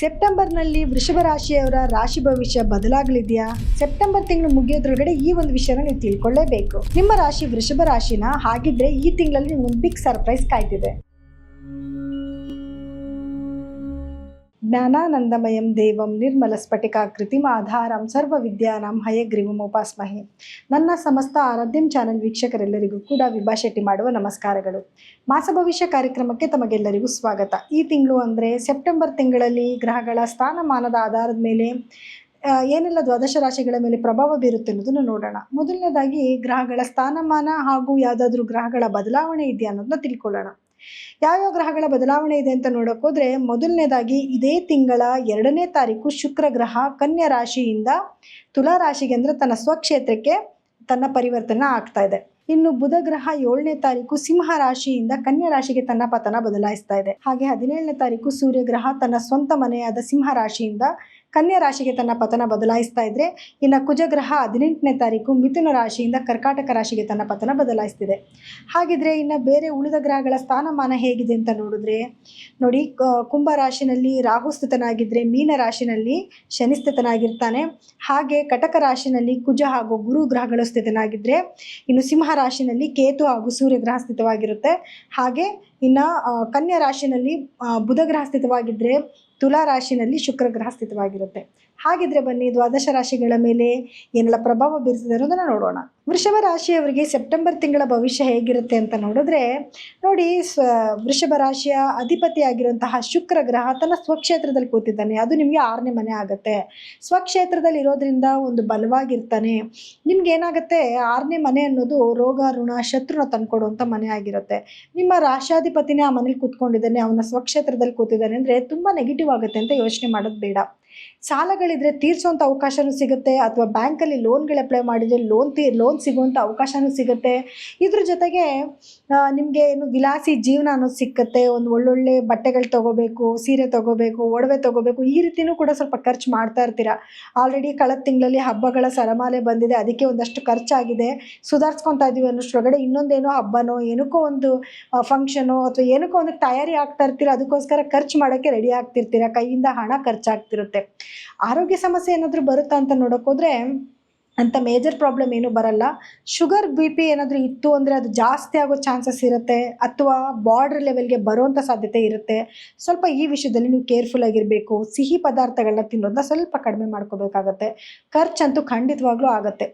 ಸೆಪ್ಟೆಂಬರ್ನಲ್ಲಿ ವೃಷಭ ರಾಶಿಯವರ ರಾಶಿ ಭವಿಷ್ಯ ಬದಲಾಗಲಿದೆಯಾ? ಸೆಪ್ಟೆಂಬರ್ ತಿಂಗಳು ಮುಗಿಯೋದ್ರೊಳಗಡೆ ಈ ಒಂದು ವಿಷಯನ ನೀವು ತಿಳ್ಕೊಳ್ಳೇಬೇಕು. ನಿಮ್ಮ ರಾಶಿ ವೃಷಭ ರಾಶಿನ, ಹಾಗಿದ್ರೆ ಈ ತಿಂಗಳಲ್ಲಿ ನಿಮ್ಗೊಂದು ಬಿಗ್ ಸರ್ಪ್ರೈಸ್ ಕಾಯ್ತಿದೆ. ಜ್ಞಾನಾನಂದಮಯಂ ದೇವಂ ನಿರ್ಮಲ ಸ್ಫಟಿಕಾಕೃತಿಂ ಆಧಾರಂ ಸರ್ವ ವಿದ್ಯಾನಾಂ ಹಯಗ್ರೀವಂ ಉಪಾಸ್ಮಹೆ. ನನ್ನ ಸಮಸ್ತ ಆರಾಧ್ಯಂ ಚಾನೆಲ್ ವೀಕ್ಷಕರೆಲ್ಲರಿಗೂ ಕೂಡ ವಿಭಾ ಶೆಟ್ಟಿ ಮಾಡುವ ನಮಸ್ಕಾರಗಳು. ಮಾಸ ಭವಿಷ್ಯ ಕಾರ್ಯಕ್ರಮಕ್ಕೆ ತಮಗೆಲ್ಲರಿಗೂ ಸ್ವಾಗತ. ಈ ತಿಂಗಳು ಅಂದರೆ ಸೆಪ್ಟೆಂಬರ್ ತಿಂಗಳಲ್ಲಿ ಗ್ರಹಗಳ ಸ್ಥಾನಮಾನದ ಆಧಾರದ ಮೇಲೆ ಏನೆಲ್ಲ ದ್ವಾದಶ ರಾಶಿಗಳ ಮೇಲೆ ಪ್ರಭಾವ ಬೀರುತ್ತೆ ಅನ್ನೋದನ್ನು ನೋಡೋಣ. ಮೊದಲನೇದಾಗಿ ಗ್ರಹಗಳ ಸ್ಥಾನಮಾನ ಹಾಗೂ ಯಾವುದಾದ್ರೂ ಗ್ರಹಗಳ ಬದಲಾವಣೆ ಇದೆಯಾ ಅನ್ನೋದನ್ನ ತಿಳ್ಕೊಳ್ಳೋಣ. ಯಾವ್ಯಾವ ಗ್ರಹಗಳ ಬದಲಾವಣೆ ಇದೆ ಅಂತ ನೋಡೋಕೋದ್ರೆ, ಮೊದಲನೇದಾಗಿ ಇದೇ ತಿಂಗಳ 2ನೇ ತಾರೀಕು ಶುಕ್ರ ಗ್ರಹ ಕನ್ಯಾ ರಾಶಿಯಿಂದ ತುಲಾ ರಾಶಿಗೆ ಅಂದರೆ ತನ್ನ ಸ್ವಕ್ಷೇತ್ರಕ್ಕೆ ತನ್ನ ಪರಿವರ್ತನೆ ಆಗ್ತಾ ಇದೆ. ಇನ್ನು ಬುಧ ಗ್ರಹ 7ನೇ ತಾರೀಕು ಸಿಂಹ ರಾಶಿಯಿಂದ ಕನ್ಯಾ ರಾಶಿಗೆ ತನ್ನ ಪತನ ಬದಲಾಯಿಸ್ತಾ ಇದೆ. ಹಾಗೆ 17ನೇ ತಾರೀಕು ಸೂರ್ಯ ಗ್ರಹ ತನ್ನ ಸ್ವಂತ ಮನೆಯಾದ ಸಿಂಹ ರಾಶಿಯಿಂದ ಕನ್ಯಾ ರಾಶಿಗೆ ತನ್ನ ಪತನ ಬದಲಾಯಿಸ್ತಾ ಇದ್ರೆ, ಇನ್ನು ಕುಜ ಗ್ರಹ 18ನೇ ತಾರೀಕು ಮಿಥುನ ರಾಶಿಯಿಂದ ಕರ್ಕಾಟಕ ರಾಶಿಗೆ ತನ್ನ ಪತನ ಬದಲಾಯಿಸ್ತಿದೆ. ಹಾಗಿದ್ರೆ ಇನ್ನು ಬೇರೆ ಉಳಿದ ಗ್ರಹಗಳ ಸ್ಥಾನಮಾನ ಹೇಗಿದೆ ಅಂತ ನೋಡಿದ್ರೆ ನೋಡಿ, ಕುಂಭ ರಾಶಿನಲ್ಲಿ ರಾಹು ಸ್ಥಿತನಾಗಿದ್ದರೆ ಮೀನ ರಾಶಿನಲ್ಲಿ ಶನಿ ಸ್ಥಿತನಾಗಿರ್ತಾನೆ. ಹಾಗೆ ಕಟಕ ರಾಶಿನಲ್ಲಿ ಕುಜ ಹಾಗೂ ಗುರು ಗ್ರಹಗಳು ಸ್ಥಿತನಾಗಿದ್ದರೆ, ಇನ್ನು ಸಿಂಹ ರಾಶಿನಲ್ಲಿ ಕೇತು ಹಾಗೂ ಸೂರ್ಯ ಗ್ರಹ ಸ್ಥಿತವಾಗಿರುತ್ತೆ. ಹಾಗೆ ಇನ್ನು ಕನ್ಯಾ ರಾಶಿನಲ್ಲಿ ಬುಧ ಗ್ರಹ ಸ್ಥಿತವಾಗಿದ್ದರೆ ತುಲಾ ರಾಶಿನಲ್ಲಿ ಶುಕ್ರ ಗ್ರಹ ಸ್ಥಿತವಾಗಿರುತ್ತೆ. ಹಾಗಿದ್ರೆ ಬನ್ನಿ ದ್ವಾದಶ ರಾಶಿಗಳ ಮೇಲೆ ಏನೆಲ್ಲ ಪ್ರಭಾವ ಬೀರ್ತದೆ ಅನ್ನೋದನ್ನು ನೋಡೋಣ. ವೃಷಭ ರಾಶಿಯವರಿಗೆ ಸೆಪ್ಟೆಂಬರ್ ತಿಂಗಳ ಭವಿಷ್ಯ ಹೇಗಿರುತ್ತೆ ಅಂತ ನೋಡಿದ್ರೆ ನೋಡಿ, ವೃಷಭ ರಾಶಿಯ ಅಧಿಪತಿಯಾಗಿರುವಂತಹ ಶುಕ್ರ ಗ್ರಹ ತನ್ನ ಸ್ವಕ್ಷೇತ್ರದಲ್ಲಿ ಕೂತಿದ್ದಾನೆ. ಅದು ನಿಮಗೆ 6ನೇ ಮನೆ ಆಗುತ್ತೆ. ಸ್ವಕ್ಷೇತ್ರದಲ್ಲಿ ಇರೋದ್ರಿಂದ ಒಂದು ಬಲವಾಗಿರ್ತಾನೆ. ನಿಮ್ಗೆ ಏನಾಗುತ್ತೆ, 6ನೇ ಮನೆ ಅನ್ನೋದು ರೋಗ ಋಣ ಶತ್ರುನ ತಂದ್ಕೊಡುವಂಥ ಮನೆ ಆಗಿರುತ್ತೆ. ನಿಮ್ಮ ರಾಶಾಧಿಪತಿನೇ ಆ ಮನೇಲಿ ಕೂತ್ಕೊಂಡಿದ್ದಾನೆ, ಅವನ ಸ್ವಕ್ಷೇತ್ರದಲ್ಲಿ ಕೂತಿದ್ದಾನೆ ಅಂದರೆ ತುಂಬ ನೆಗೆಟಿವ್ ಆಗುತ್ತೆ ಅಂತ ಯೋಚನೆ ಮಾಡೋದು ಬೇಡ. ಸಾಲಗಳಿದ್ರೆ ತೀರ್ಸೋಂಥ ಅವಕಾಶನೂ ಸಿಗುತ್ತೆ, ಅಥವಾ ಬ್ಯಾಂಕಲ್ಲಿ ಲೋನ್ಗಳು ಅಪ್ಲೈ ಮಾಡಿದರೆ ಲೋನ್ ಸಿಗುವಂಥ ಅವಕಾಶನೂ ಸಿಗುತ್ತೆ. ಇದ್ರ ಜೊತೆಗೆ ನಿಮಗೆ ಏನು ವಿಲಾಸಿ ಜೀವನ ಅನ್ನೋದು ಸಿಕ್ಕತ್ತೆ. ಒಂದು ಒಳ್ಳೊಳ್ಳೆ ಬಟ್ಟೆಗಳು ತೊಗೋಬೇಕು, ಸೀರೆ ತೊಗೋಬೇಕು, ಒಡವೆ ತೊಗೋಬೇಕು, ಈ ರೀತಿಯೂ ಕೂಡ ಸ್ವಲ್ಪ ಖರ್ಚು ಮಾಡ್ತಾ ಇರ್ತೀರ. ಆಲ್ರೆಡಿ ಕಳೆದ ತಿಂಗಳಲ್ಲಿ ಹಬ್ಬಗಳ ಸರಮಾಲೆ ಬಂದಿದೆ, ಅದಕ್ಕೆ ಒಂದಷ್ಟು ಖರ್ಚಾಗಿದೆ. ಸುಧಾರಿಸ್ಕೊತಾ ಇದ್ದೀವಿ ಅನ್ನೋಷ್ಟೊಳಗಡೆ ಇನ್ನೊಂದೇನೋ ಹಬ್ಬನೋ ಏನಕ್ಕೋ ಒಂದು ಫಂಕ್ಷನೋ ಅಥವಾ ಏನಕ್ಕೋ ಒಂದು ತಯಾರಿ ಆಗ್ತಾ ಇರ್ತೀರ, ಅದಕ್ಕೋಸ್ಕರ ಖರ್ಚು ಮಾಡೋಕ್ಕೆ ರೆಡಿ ಆಗ್ತಿರ್ತೀರ, ಕೈಯಿಂದ ಹಣ ಖರ್ಚಾಗ್ತಿರುತ್ತೆ. ಆರೋಗ್ಯ ಸಮಸ್ಯೆ ಏನಾದರೂ ಬರುತ್ತಾ ಅಂತ ನೋಡೋಕ್ಕೋದ್ರೆ ಅಂಥ ಮೇಜರ್ ಪ್ರಾಬ್ಲಮ್ ಏನೂ ಬರಲ್ಲ. ಶುಗರ್ BP ಏನಾದರೂ ಇತ್ತು ಅಂದರೆ ಅದು ಜಾಸ್ತಿ ಆಗೋ ಚಾನ್ಸಸ್ ಇರುತ್ತೆ, ಅಥವಾ ಬಾರ್ಡರ್ ಲೆವೆಲ್ಗೆ ಬರುವಂಥ ಸಾಧ್ಯತೆ ಇರುತ್ತೆ. ಸ್ವಲ್ಪ ಈ ವಿಷಯದಲ್ಲಿ ನೀವು ಕೇರ್ಫುಲ್ ಆಗಿರಬೇಕು. ಸಿಹಿ ಪದಾರ್ಥಗಳನ್ನ ತಿನ್ನೋದನ್ನ ಸ್ವಲ್ಪ ಕಡಿಮೆ ಮಾಡ್ಕೋಬೇಕಾಗತ್ತೆ. ಖರ್ಚಂತೂ ಖಂಡಿತವಾಗ್ಲೂ ಆಗುತ್ತೆ.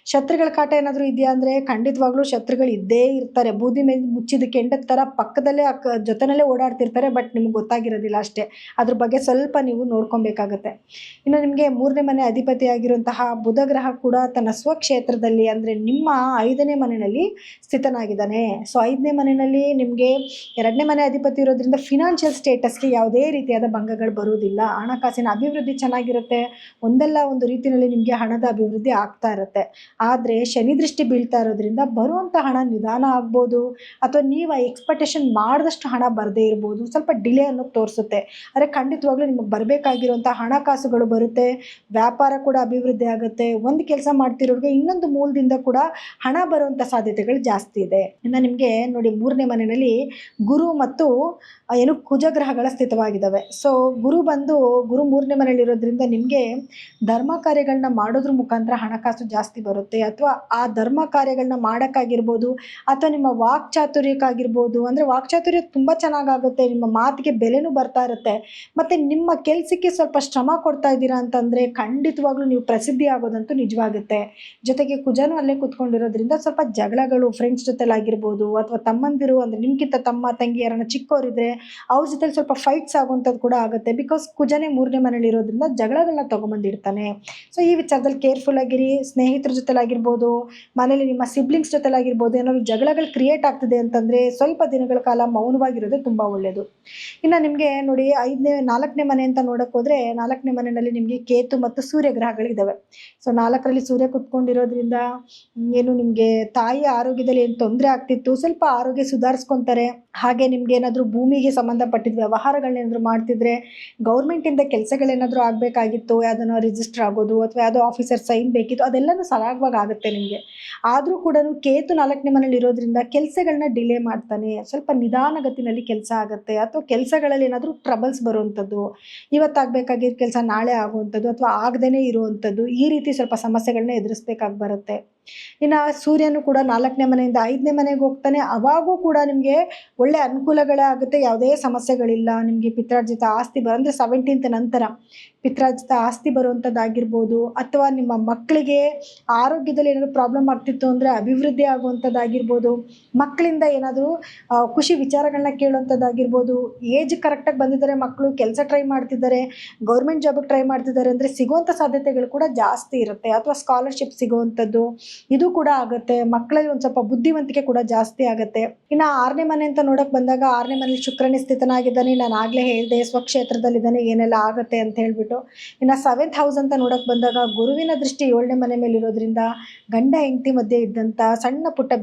ಶತ್ರುಗಳ ಕಾಟ ಏನಾದರೂ ಇದೆಯಾ ಅಂದರೆ ಖಂಡಿತವಾಗ್ಲೂ ಶತ್ರುಗಳು ಇದ್ದೇ ಇರ್ತಾರೆ. ಬೂದಿ ಮೇಲೆ ಮುಚ್ಚಿದ ಕೆಂಡದ ಥರ ಪಕ್ಕದಲ್ಲೇ ಜೊತೆಯಲ್ಲೇ ಓಡಾಡ್ತಿರ್ತಾರೆ, ಬಟ್ ನಿಮ್ಗೆ ಗೊತ್ತಾಗಿರೋದಿಲ್ಲ ಅಷ್ಟೇ. ಅದ್ರ ಬಗ್ಗೆ ಸ್ವಲ್ಪ ನೀವು ನೋಡ್ಕೊಬೇಕಾಗತ್ತೆ. ಇನ್ನು ನಿಮಗೆ 3ನೇ ಮನೆ ಅಧಿಪತಿಯಾಗಿರುವಂತಹ ಬುಧ ಗ್ರಹ ಕೂಡ ತನ್ನ ಸ್ವಕ್ಷೇತ್ರದಲ್ಲಿ ಅಂದರೆ ನಿಮ್ಮ 5ನೇ ಮನೆಯಲ್ಲಿ ಸ್ಥಿತನಾಗಿದ್ದಾನೆ. ಸೊ 5ನೇ ಮನೆಯಲ್ಲಿ ನಿಮಗೆ 2ನೇ ಮನೆ ಅಧಿಪತಿ ಇರೋದ್ರಿಂದ ಫಿನಾನ್ಷಿಯಲ್ ಸ್ಟೇಟಸ್ಗೆ ಯಾವುದೇ ರೀತಿಯಾದ ಭಂಗಗಳು ಬರುವುದಿಲ್ಲ. ಹಣಕಾಸಿನ ಅಭಿವೃದ್ಧಿ ಚೆನ್ನಾಗಿರುತ್ತೆ. ಒಂದಲ್ಲ ಒಂದು ರೀತಿಯಲ್ಲಿ ನಿಮಗೆ ಹಣದ ಅಭಿವೃದ್ಧಿ ಆಗ್ತಾ ಇರುತ್ತೆ. ಆದರೆ ಶನಿ ದೃಷ್ಟಿ ಬೀಳ್ತಾ ಇರೋದ್ರಿಂದ ಬರುವಂಥ ಹಣ ನಿಧಾನ ಆಗ್ಬೋದು, ಅಥವಾ ನೀವು ಎಕ್ಸ್ಪೆಕ್ಟೇಷನ್ ಮಾಡಿದಷ್ಟು ಹಣ ಬರದೇ ಇರ್ಬೋದು. ಸ್ವಲ್ಪ ಡಿಲೇ ಅನ್ನೋದು ತೋರಿಸುತ್ತೆ. ಆದರೆ ಖಂಡಿತವಾಗ್ಲೂ ನಿಮಗೆ ಬರಬೇಕಾಗಿರುವಂಥ ಹಣಕಾಸುಗಳು ಬರುತ್ತೆ. ವ್ಯಾಪಾರ ಕೂಡ ಅಭಿವೃದ್ಧಿ ಆಗುತ್ತೆ. ಒಂದು ಕೆಲಸ ಮಾಡ್ತಿರೋರಿಗೆ ಇನ್ನೊಂದು ಮೂಲದಿಂದ ಕೂಡ ಹಣ ಬರುವಂಥ ಸಾಧ್ಯತೆಗಳು ಜಾಸ್ತಿ ಇದೆ. ಇನ್ನು ನಿಮಗೆ ನೋಡಿ, 3ನೇ ಮನೆಯಲ್ಲಿ ಗುರು ಮತ್ತು ಕುಜ ಗ್ರಹಗಳ ಸ್ಥಿತವಾಗಿದ್ದಾವೆ. ಸೊ ಗುರು 3ನೇ ಮನೆಯಲ್ಲಿ ಇರೋದ್ರಿಂದ ನಿಮಗೆ ಧರ್ಮ ಕಾರ್ಯಗಳನ್ನ ಮಾಡೋದ್ರ ಮುಖಾಂತರ ಹಣಕಾಸು ಜಾಸ್ತಿ ಬರುತ್ತೆ, ಅಥವಾ ಆ ಧರ್ಮ ಕಾರ್ಯಗಳನ್ನ ಮಾಡೋಕ್ಕಾಗಿರ್ಬೋದು, ಅಥವಾ ನಿಮ್ಮ ವಾಕ್ಚಾತುರ್ಯಕ್ಕಾಗಿರ್ಬೋದು. ಅಂದರೆ ವಾಕ್ಚಾತುರ್ಯ ತುಂಬ ಚೆನ್ನಾಗಾಗುತ್ತೆ, ನಿಮ್ಮ ಮಾತಿಗೆ ಬೆಲೆನೂ ಬರ್ತಾ ಇರುತ್ತೆ. ಮತ್ತು ನಿಮ್ಮ ಕೆಲಸಕ್ಕೆ ಸ್ವಲ್ಪ ಶ್ರಮ ಕೊಡ್ತಾ ಇದ್ದೀರಾ ಅಂತಂದರೆ ಖಂಡಿತವಾಗ್ಲೂ ನೀವು ಪ್ರಸಿದ್ಧಿ ಆಗೋದಂತೂ ನಿಜವಾಗುತ್ತೆ. ಜೊತೆಗೆ ಕುಜನೂ ಅಲ್ಲೇ ಕೂತ್ಕೊಂಡಿರೋದ್ರಿಂದ ಸ್ವಲ್ಪ ಜಗಳಗಳು ಫ್ರೆಂಡ್ಸ್ ಜೊತೆಲಾಗಿರ್ಬೋದು, ಅಥವಾ ತಮ್ಮಂದಿರು ಅಂದರೆ ನಿಮ್ಗಿಂತ ತಮ್ಮ ತಂಗಿ ಯಾರನ್ನ ಚಿಕ್ಕವರಿದ್ರೆ ಅವ್ರ ಜೊತೆಲಿ ಸ್ವಲ್ಪ ಫೈಟ್ಸ್ ಆಗುವಂಥದ್ದು ಕೂಡ ಆಗುತ್ತೆ. ಬಿಕಾಸ್ ಕುಜನೇ 3ನೇ ಮನೇಲಿ ಇರೋದ್ರಿಂದ ಜಗಳಗಳನ್ನ ತೊಗೊಂಬಂದಿರ್ತಾನೆ. ಸೊ ಈ ವಿಚಾರದಲ್ಲಿ ಕೇರ್ಫುಲ್ ಆಗಿರಿ. ಸ್ನೇಹಿತರ ಜೊತೆಲಾಗಿರ್ಬೋದು, ಮನೇಲಿ ನಿಮ್ಮ ಸಿಬ್ಲಿಂಗ್ಸ್ ಜೊತೆಲಾಗಿರ್ಬೋದು, ಏನಾದ್ರು ಜಗಳಗಳು ಕ್ರಿಯೇಟ್ ಆಗ್ತಿದೆ ಅಂತಂದರೆ ಸ್ವಲ್ಪ ದಿನಗಳ ಕಾಲ ಮೌನವಾಗಿರೋದು ತುಂಬ ಒಳ್ಳೆಯದು. ಇನ್ನು ನಿಮಗೆ ನೋಡಿ, 4ನೇ ಮನೆ ಅಂತ ನೋಡೋಕ್ಕೋದ್ರೆ 4ನೇ ಮನೆಯಲ್ಲಿ ನಿಮಗೆ ಕೇತು ಮತ್ತು ಸೂರ್ಯ ಗ್ರಹಗಳಿದ್ದಾವೆ. ಸೊ 4ರಲ್ಲಿ ಸೂರ್ಯ ಕುತ್ಕೊಂಡಿರೋದ್ರಿಂದ ನಿಮಗೆ ತಾಯಿಯ ಆರೋಗ್ಯದಲ್ಲಿ ಏನು ತೊಂದರೆ ಆಗ್ತಿತ್ತು, ಸ್ವಲ್ಪ ಆರೋಗ್ಯ ಸುಧಾರಿಸ್ಕೊತಾರೆ. ಹಾಗೆ ನಿಮ್ಗೆ ಏನಾದರೂ ಭೂಮಿಗೆ ಸಂಬಂಧಪಟ್ಟಿದ್ದ ವ್ಯವಹಾರಗಳನ್ನೇನಾದರೂ ಮಾಡ್ತಿದ್ರೆ, ಗೌರ್ಮೆಂಟಿಂದ ಕೆಲಸಗಳೇನಾದರೂ ಆಗಬೇಕಾಗಿತ್ತು, ಯಾವುದನ್ನೋ ರಿಜಿಸ್ಟರ್ ಆಗೋದು ಅಥವಾ ಯಾವುದೋ ಆಫೀಸರ್ ಸೈನ್ ಬೇಕಿತ್ತು, ಅದೆಲ್ಲನೂ ಸರಾಗವಾಗಿ ಆಗುತ್ತೆ ನಿಮಗೆ. ಆದರೂ ಕೂಡ ಕೇತು 4ನೇ ಮನೇಲಿ ಇರೋದ್ರಿಂದ ಕೆಲಸಗಳನ್ನ ಡಿಲೇ ಮಾಡ್ತಾನೆ. ಸ್ವಲ್ಪ ನಿಧಾನಗತಿನಲ್ಲಿ ಕೆಲಸ ಆಗುತ್ತೆ, ಅಥವಾ ಕೆಲಸಗಳಲ್ಲಿ ಏನಾದರೂ ಟ್ರಬಲ್ಸ್ ಬರುವಂಥದ್ದು, ಇವತ್ತಾಗಬೇಕಾಗಿದ್ದ ಕೆಲಸ ನಾಳೆ ಆಗುವಂಥದ್ದು ಅಥವಾ ಆಗದೇ ಇರುವಂಥದ್ದು, ಈ ರೀತಿ ಸ್ವಲ್ಪ ಸಮಸ್ಯೆಗಳನ್ನ ಎದುರಿಸ್ಬೇಕಾಗಿ ಬರುತ್ತೆ. ಇನ್ನು ಸೂರ್ಯನು ಕೂಡ 4ನೇ ಮನೆಯಿಂದ 5ನೇ ಮನೆಗೆ ಹೋಗ್ತಾನೆ. ಅವಾಗೂ ಕೂಡ ನಿಮಗೆ ಒಳ್ಳೆ ಅನುಕೂಲಗಳೇ ಆಗುತ್ತೆ, ಯಾವುದೇ ಸಮಸ್ಯೆಗಳಿಲ್ಲ. ನಿಮಗೆ ಪಿತ್ರಾರ್ಜಿತ ಆಸ್ತಿ ಅಂದರೆ 17th ನಂತರ ಪಿತ್ರಾರ್ಜಿತ ಆಸ್ತಿ ಬರುವಂಥದ್ದಾಗಿರ್ಬೋದು, ಅಥವಾ ನಿಮ್ಮ ಮಕ್ಕಳಿಗೆ ಆರೋಗ್ಯದಲ್ಲಿ ಏನಾದರೂ ಪ್ರಾಬ್ಲಮ್ ಆಗ್ತಿತ್ತು ಅಂದರೆ ಅಭಿವೃದ್ಧಿ ಆಗುವಂಥದ್ದಾಗಿರ್ಬೋದು, ಮಕ್ಕಳಿಂದ ಏನಾದರೂ ಖುಷಿ ವಿಚಾರಗಳನ್ನ ಕೇಳುವಂಥದ್ದಾಗಿರ್ಬೋದು, ಏಜ್ ಕರೆಕ್ಟಾಗಿ ಬಂದಿದ್ದಾರೆ, ಮಕ್ಕಳು ಕೆಲಸ ಟ್ರೈ ಮಾಡ್ತಿದ್ದಾರೆ, ಗೌರ್ಮೆಂಟ್ ಜಾಬಿಗೆ ಟ್ರೈ ಮಾಡ್ತಿದ್ದಾರೆ ಅಂದರೆ ಸಿಗುವಂಥ ಸಾಧ್ಯತೆಗಳು ಕೂಡ ಜಾಸ್ತಿ ಇರುತ್ತೆ. ಅಥವಾ ಸ್ಕಾಲರ್ಶಿಪ್ ಸಿಗುವಂಥದ್ದು ಇದು ಕೂಡ ಆಗುತ್ತೆ. ಮಕ್ಕಳಲ್ಲಿ ಒಂದು ಸ್ವಲ್ಪ ಬುದ್ಧಿವಂತಿಕೆ ಕೂಡ ಜಾಸ್ತಿ ಆಗುತ್ತೆ. ಇನ್ನು 6ನೇ ಮನೆ ಅಂತ ನೋಡೋಕೆ ಬಂದಾಗ 6ನೇ ಮನೇಲಿ ಶುಕ್ರನೇ ಸ್ಥಿತನಾಗಿದ್ದಾನೆ. ನಾನು ಆಗಲೇ ಹೇಳಿದೆ ಸ್ವಕ್ಷೇತ್ರದಲ್ಲಿದ್ದಾನೆ, ಏನೆಲ್ಲ ಆಗುತ್ತೆ ಅಂತ ಹೇಳ್ಬಿಟ್ಟು. ಇನ್ನು 7th ಹೌಸ್ ಅಂತ ನೋಡೋಕೆ ಬಂದಾಗ ಗುರುವಿನ ದೃಷ್ಟಿ 7ನೇ ಮನೆ ಮೇಲೆ ಇರೋದ್ರಿಂದ ಗಂಡ ಹೆಂಡತಿ ಮಧ್ಯೆ ಇದ್ದಂಥ ಸಣ್ಣ ಪುಟ್ಟ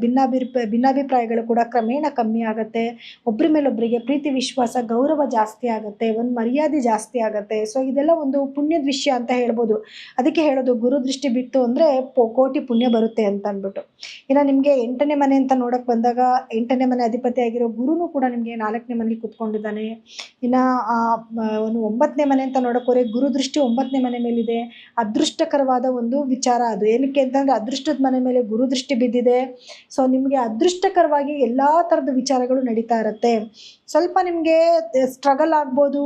ಭಿನ್ನಾಭಿಪ್ರಾಯಗಳು ಕೂಡ ಕ್ರಮೇಣ ಕಮ್ಮಿ ಆಗುತ್ತೆ. ಒಬ್ಬರ ಮೇಲೊಬ್ಬರಿಗೆ ಪ್ರೀತಿ ವಿಶ್ವಾಸ ಗೌರವ ಜಾಸ್ತಿ ಆಗುತ್ತೆ, ಒಂದು ಮರ್ಯಾದೆ ಜಾಸ್ತಿ ಆಗುತ್ತೆ. ಸೊ ಇದೆಲ್ಲ ಒಂದು ಪುಣ್ಯದ ವಿಷಯ ಅಂತ ಹೇಳ್ಬೋದು. ಅದಕ್ಕೆ ಹೇಳೋದು ಗುರು ದೃಷ್ಟಿ ಬಿತ್ತು ಅಂದರೆ ಕೋಟಿ ಪುಣ್ಯ ಬರುತ್ತೆ ಅಂತ ಅಂದ್ಬಿಟ್ಟು. ಇನ್ನು ನಿಮಗೆ 8ನೇ ಮನೆ ಅಂತ ನೋಡೋಕೆ ಬಂದಾಗ 8ನೇ ಮನೆ ಅಧಿಪತಿ ಆಗಿರೋ ಗುರುನು ಕೂಡ ನಿಮಗೆ 4ನೇ ಮನೆಗೆ ಕೂತ್ಕೊಂಡಿದ್ದಾನೆ. ಇನ್ನು ಒಂದು 9ನೇ ಮನೆ ಅಂತ ನೋಡೋಕೆ ಗುರು ದೃಷ್ಟಿ 9ನೇ ಮನೆ ಮೇಲಿದೆ. ಅದೃಷ್ಟಕರವಾದ ಒಂದು ವಿಚಾರ ಅದು. ಏನಕ್ಕೆ ಅಂತಂದರೆ ಅದೃಷ್ಟದ ಮನೆ ಮೇಲೆ ಗುರು ದೃಷ್ಟಿ ಬಿದ್ದಿದೆ. ಸೊ ನಿಮಗೆ ಅದೃಷ್ಟಕರವಾಗಿ ಎಲ್ಲ ಥರದ ವಿಚಾರಗಳು ನಡೀತಾ ಇರುತ್ತೆ. ಸ್ವಲ್ಪ ನಿಮಗೆ ಸ್ಟ್ರಗಲ್ ಆಗ್ಬೋದು,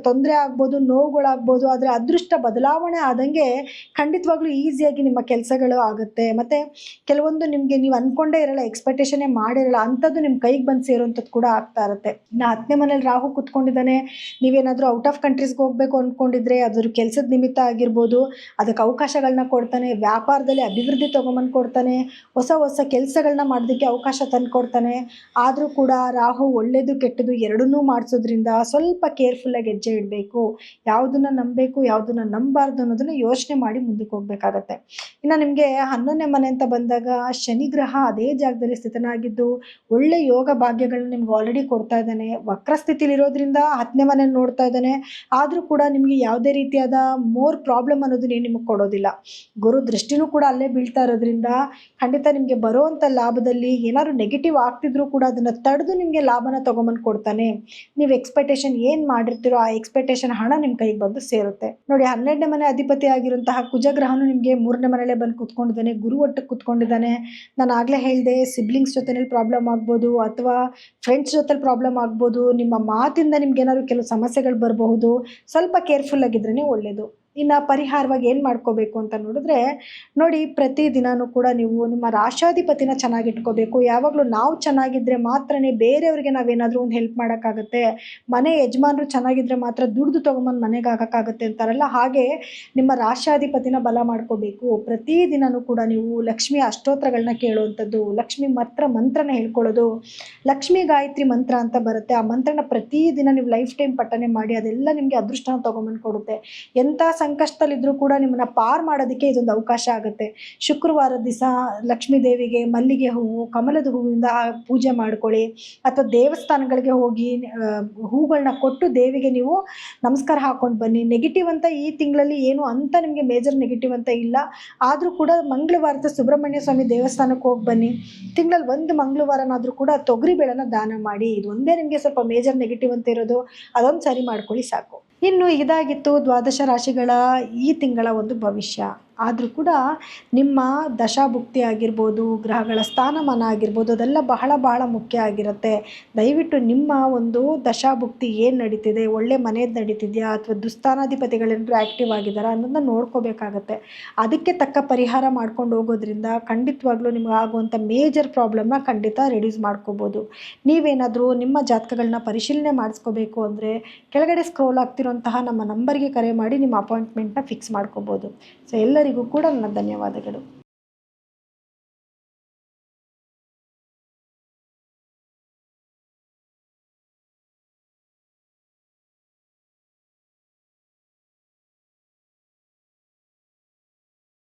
ತೊಂದರೆ ಆಗ್ಬೋದು, ನೋವುಗಳಾಗ್ಬೋದು, ಆದರೆ ಅದೃಷ್ಟ ಬದಲಾವಣೆ ಆದಂಗೆ ಖಂಡಿತವಾಗ್ಲೂ ಈಸಿಯಾಗಿ ನಿಮ್ಮ ಕೆಲಸಗಳು ಆಗುತ್ತೆ. ಮತ್ತು ಕೆಲವೊಂದು ನಿಮಗೆ ನೀವು ಅಂದ್ಕೊಂಡೇ ಇರಲ್ಲ, ಎಕ್ಸ್ಪೆಕ್ಟೇಷನ್ನೇ ಮಾಡಿರಲ್ಲ, ಅಂಥದ್ದು ನಿಮ್ಮ ಕೈಗೆ ಬಂದು ಸೇರುವಂಥದ್ದು ಕೂಡ ಆಗ್ತಾ ಇರುತ್ತೆ. ಇನ್ನು 10ನೇ ಮನೇಲಿ ರಾಹು ಕೂತ್ಕೊಂಡಿದ್ದಾನೆ. ನೀವೇನಾದರೂ ಔಟ್ ಆಫ್ ಕಂಟ್ರೀಸ್ಗೆ ಹೋಗಬೇಕು ಅಂದ್ಕೊಂಡಿದ್ರೆ ಅದ್ರ ಕೆಲಸದ ನಿಮಿತ್ತ ಆಗಿರ್ಬೋದು, ಅದಕ್ಕೆ ಅವಕಾಶಗಳನ್ನ ಕೊಡ್ತಾನೆ. ವ್ಯಾಪಾರದಲ್ಲಿ ಅಭಿವೃದ್ಧಿ ತೊಗೊಂಬಂದು ಕೊಡ್ತಾನೆ. ಹೊಸ ಹೊಸ ಕೆಲಸಗಳನ್ನ ಮಾಡೋದಕ್ಕೆ ಅವಕಾಶ ತಂದು ಕೊಡ್ತಾನೆ. ಆದರೂ ಕೂಡ ರಾಹು ಒಳ್ಳೆಯದು ಕೆಟ್ಟದ್ದು ಎರಡನ್ನೂ ಮಾಡಿಸೋದ್ರಿಂದ ಸ್ವಲ್ಪ ಕೇರ್ಫುಲ್ಲಾಗಿ ಹೆಜ್ಜೆ ಇಡಬೇಕು. ಯಾವುದನ್ನು ನಂಬಬೇಕು, ಯಾವುದನ್ನು ನಂಬಾರ್ದು ಅನ್ನೋದನ್ನು ಯೋಚನೆ ಮಾಡಿ ಮುಂದಕ್ಕೆ ಹೋಗಬೇಕಾಗತ್ತೆ. ಇನ್ನು ನಿಮಗೆ 11ನೇ ಮನೆ ಅಂತ ಬಂದಾಗ ಶನಿ ಗ್ರಹ ಅದೇ ಜಾಗದಲ್ಲಿ ಸ್ಥಿತನಾಗಿದ್ದು ಒಳ್ಳೆ ಯೋಗ ಭಾಗ್ಯಗಳನ್ನ ನಿಮ್ಗೆ ಆಲ್ರೆಡಿ ಕೊಡ್ತಾ ಇದ್ದಾನೆ. ವಕ್ರ ಸ್ಥಿತಿಲಿರೋದ್ರಿಂದ 10ನೇ ಮನೆ ನೋಡ್ತಾ ಇದ್ದಾನೆ. ಆದರೂ ಕೂಡ ನಿಮಗೆ ಯಾವುದೇ ರೀತಿಯಾದ ಮೋರ್ ಪ್ರಾಬ್ಲಮ್ ಅನ್ನೋದನ್ನೇ ನಿಮಗೆ ಕೊಡೋದಿಲ್ಲ. ಗುರು ದೃಷ್ಟಿನೂ ಕೂಡ ಅಲ್ಲೇ ಬೀಳ್ತಾ ಇರೋದ್ರಿಂದ ಖಂಡಿತ ನಿಮಗೆ ಬರುವಂಥ ಲಾಭದಲ್ಲಿ ಏನಾದ್ರು ನೆಗೆಟಿವ್ ಆಗ್ತಿದ್ರು ಕೂಡ ಅದನ್ನು ತಡೆದು ನಿಮಗೆ ಲಾಭನ ತೊಗೊಂಬಂದು ಕೊಡ್ತಾನೆ. ನೀವು ಎಕ್ಸ್ಪೆಕ್ಟೇಷನ್ ಏನು ಮಾಡಿರ್ತೀರೋ ಆ ಎಕ್ಸ್ಪೆಕ್ಟೇಷನ್ ಹಣ ನಿಮ್ಮ ಕೈಗೆ ಬಂದು ಸೇರುತ್ತೆ. ನೋಡಿ 12ನೇ ಮನೆ ಅಧಿಪತಿ ಆಗಿರುವಂತಹ ಕುಜಗ್ರಹನು ನಿಮಗೆ 3ನೇ ಮನೆಯಲ್ಲೇ ಬಂದು ಕೂತ್ಕೊಂಡಿದ್ದಾನೆ. ಗುರು ಒಟ್ಟಿಗೆ ಕೂತ್ಕೊಂಡಿದ್ದಾನೆ. ನಾನು ಆಗಲೇ ಹೇಳಿದೆ, ಸಿಬ್ಲಿಂಗ್ಸ್ ಜೊತೆಯಲ್ಲಿ ಪ್ರಾಬ್ಲಮ್ ಆಗ್ಬೋದು, ಅಥವಾ ಫ್ರೆಂಡ್ಸ್ ಜೊತೆಲಿ ಪ್ರಾಬ್ಲಮ್ ಆಗ್ಬೋದು, ನಿಮ್ಮ ಮಾತಿಂದ ನಿಮ್ಗೆ ಏನಾದ್ರು ಕೆಲವು ಸಮಸ್ಯೆಗಳು ಬರಬಹುದು. ಸ್ವಲ್ಪ ಕೇರ್ಫುಲ್ ಆಗಿದ್ರೇ ಒಳ್ಳೆಯದು. ಇನ್ನು ಪರಿಹಾರವಾಗಿ ಏನು ಮಾಡ್ಕೋಬೇಕು ಅಂತ ನೋಡಿದ್ರೆ, ನೋಡಿ ಪ್ರತಿದಿನವೂ ಕೂಡ ನೀವು ನಿಮ್ಮ ರಾಶಾಧಿಪತಿನ ಚೆನ್ನಾಗಿಟ್ಕೋಬೇಕು. ಯಾವಾಗಲೂ ನಾವು ಚೆನ್ನಾಗಿದ್ದರೆ ಮಾತ್ರನೇ ಬೇರೆಯವ್ರಿಗೆ ನಾವೇನಾದರೂ ಒಂದು ಹೆಲ್ಪ್ ಮಾಡೋಕ್ಕಾಗತ್ತೆ. ಮನೆ ಯಜಮಾನರು ಚೆನ್ನಾಗಿದ್ದರೆ ಮಾತ್ರ ದುಡ್ದು ತೊಗೊಂಬಂದು ಮನೆಗೆ ಹಾಕೋಕ್ಕಾಗತ್ತೆ ಅಂತಾರಲ್ಲ, ಹಾಗೆ ನಿಮ್ಮ ರಾಶಾಧಿಪತಿನ ಬಲ ಮಾಡ್ಕೋಬೇಕು. ಪ್ರತಿದಿನವೂ ಕೂಡ ನೀವು ಲಕ್ಷ್ಮಿ ಅಷ್ಟೋತ್ರಗಳನ್ನ ಕೇಳುವಂಥದ್ದು, ಲಕ್ಷ್ಮಿ ಮಂತ್ರನ ಹೇಳ್ಕೊಳ್ಳೋದು, ಲಕ್ಷ್ಮಿ ಗಾಯತ್ರಿ ಮಂತ್ರ ಅಂತ ಬರುತ್ತೆ. ಆ ಮಂತ್ರನ ಪ್ರತಿದಿನ ನೀವು ಲೈಫ್ ಟೈಮ್ ಪಠನೆ ಮಾಡಿ, ಅದೆಲ್ಲ ನಿಮಗೆ ಅದೃಷ್ಟನ ತೊಗೊಂಬಂದು ಕೊಡುತ್ತೆ. ಎಂಥ ಸಂಕಷ್ಟದಲ್ಲಿದ್ದರೂ ಕೂಡ ನಿಮ್ಮನ್ನು ಪಾರು ಮಾಡೋದಕ್ಕೆ ಇದೊಂದು ಅವಕಾಶ ಆಗುತ್ತೆ. ಶುಕ್ರವಾರದ ದಿವಸ ಲಕ್ಷ್ಮೀ ದೇವಿಗೆ ಮಲ್ಲಿಗೆ ಹೂವು, ಕಮಲದ ಹೂವಿಂದ ಪೂಜೆ ಮಾಡ್ಕೊಳ್ಳಿ, ಅಥವಾ ದೇವಸ್ಥಾನಗಳಿಗೆ ಹೋಗಿ ಹೂಗಳನ್ನ ಕೊಟ್ಟು ದೇವಿಗೆ ನೀವು ನಮಸ್ಕಾರ ಹಾಕ್ಕೊಂಡು ಬನ್ನಿ. ನೆಗೆಟಿವ್ ಅಂತ ಈ ತಿಂಗಳಲ್ಲಿ ಏನು ಅಂತ ನಿಮಗೆ ಮೇಜರ್ ನೆಗೆಟಿವ್ ಅಂತ ಇಲ್ಲ. ಆದರೂ ಕೂಡ ಮಂಗಳವಾರದ ಸುಬ್ರಹ್ಮಣ್ಯ ಸ್ವಾಮಿ ದೇವಸ್ಥಾನಕ್ಕೆ ಹೋಗಿ ಬನ್ನಿ. ತಿಂಗಳಲ್ಲಿ ಒಂದು ಮಂಗಳವಾರನಾದರೂ ಕೂಡ ತೊಗರಿಬೇಳೆನ ದಾನ ಮಾಡಿ. ಇದು ಒಂದೇ ನಿಮಗೆ ಸ್ವಲ್ಪ ಮೇಜರ್ ನೆಗೆಟಿವ್ ಅಂತ ಇರೋದು, ಅದೊಂದು ಸರಿ ಮಾಡ್ಕೊಳ್ಳಿ ಸಾಕು. ಇನ್ನು ಇದಾಗಿತ್ತು ದ್ವಾದಶ ರಾಶಿಗಳ ಈ ತಿಂಗಳ ಒಂದು ಭವಿಷ್ಯ. ಆದರೂ ಕೂಡ ನಿಮ್ಮ ದಶಾಭುಕ್ತಿ ಆಗಿರ್ಬೋದು, ಗ್ರಹಗಳ ಸ್ಥಾನಮಾನ ಆಗಿರ್ಬೋದು, ಅದೆಲ್ಲ ಬಹಳ ಬಹಳ ಮುಖ್ಯ ಆಗಿರುತ್ತೆ. ದಯವಿಟ್ಟು ನಿಮ್ಮ ಒಂದು ದಶಾಭುಕ್ತಿ ಏನು ನಡೀತಿದೆ, ಒಳ್ಳೆ ಮನೆಯದು ನಡೀತಿದೆಯಾ, ಅಥವಾ ದುಸ್ಥಾನಾಧಿಪತಿಗಳೇನಾದರೂ ಆ್ಯಕ್ಟಿವ್ ಆಗಿದ್ದಾರಾ ಅನ್ನೋದನ್ನ ನೋಡ್ಕೋಬೇಕಾಗತ್ತೆ. ಅದಕ್ಕೆ ತಕ್ಕ ಪರಿಹಾರ ಮಾಡ್ಕೊಂಡು ಹೋಗೋದ್ರಿಂದ ಖಂಡಿತವಾಗ್ಲೂ ನಿಮ್ಗೆ ಆಗುವಂಥ ಮೇಜರ್ ಪ್ರಾಬ್ಲಮ್ನ ಖಂಡಿತ ರೆಡ್ಯೂಸ್ ಮಾಡ್ಕೋಬೋದು. ನೀವೇನಾದರೂ ನಿಮ್ಮ ಜಾತಕಗಳನ್ನ ಪರಿಶೀಲನೆ ಮಾಡಿಸ್ಕೋಬೇಕು ಅಂದರೆ ಕೆಳಗಡೆ ಸ್ಕ್ರೋಲ್ ಆಗ್ತಿರೋಂತಹ ನಮ್ಮ ನಂಬರ್ಗೆ ಕರೆ ಮಾಡಿ ನಿಮ್ಮ ಅಪಾಯಿಂಟ್ಮೆಂಟ್ನ ಫಿಕ್ಸ್ ಮಾಡ್ಕೋಬೋದು. ಸೊ ಎಲ್ಲರಿಗೂ ಕೂಡ ನನ್ನ ಧನ್ಯವಾದಗಳು.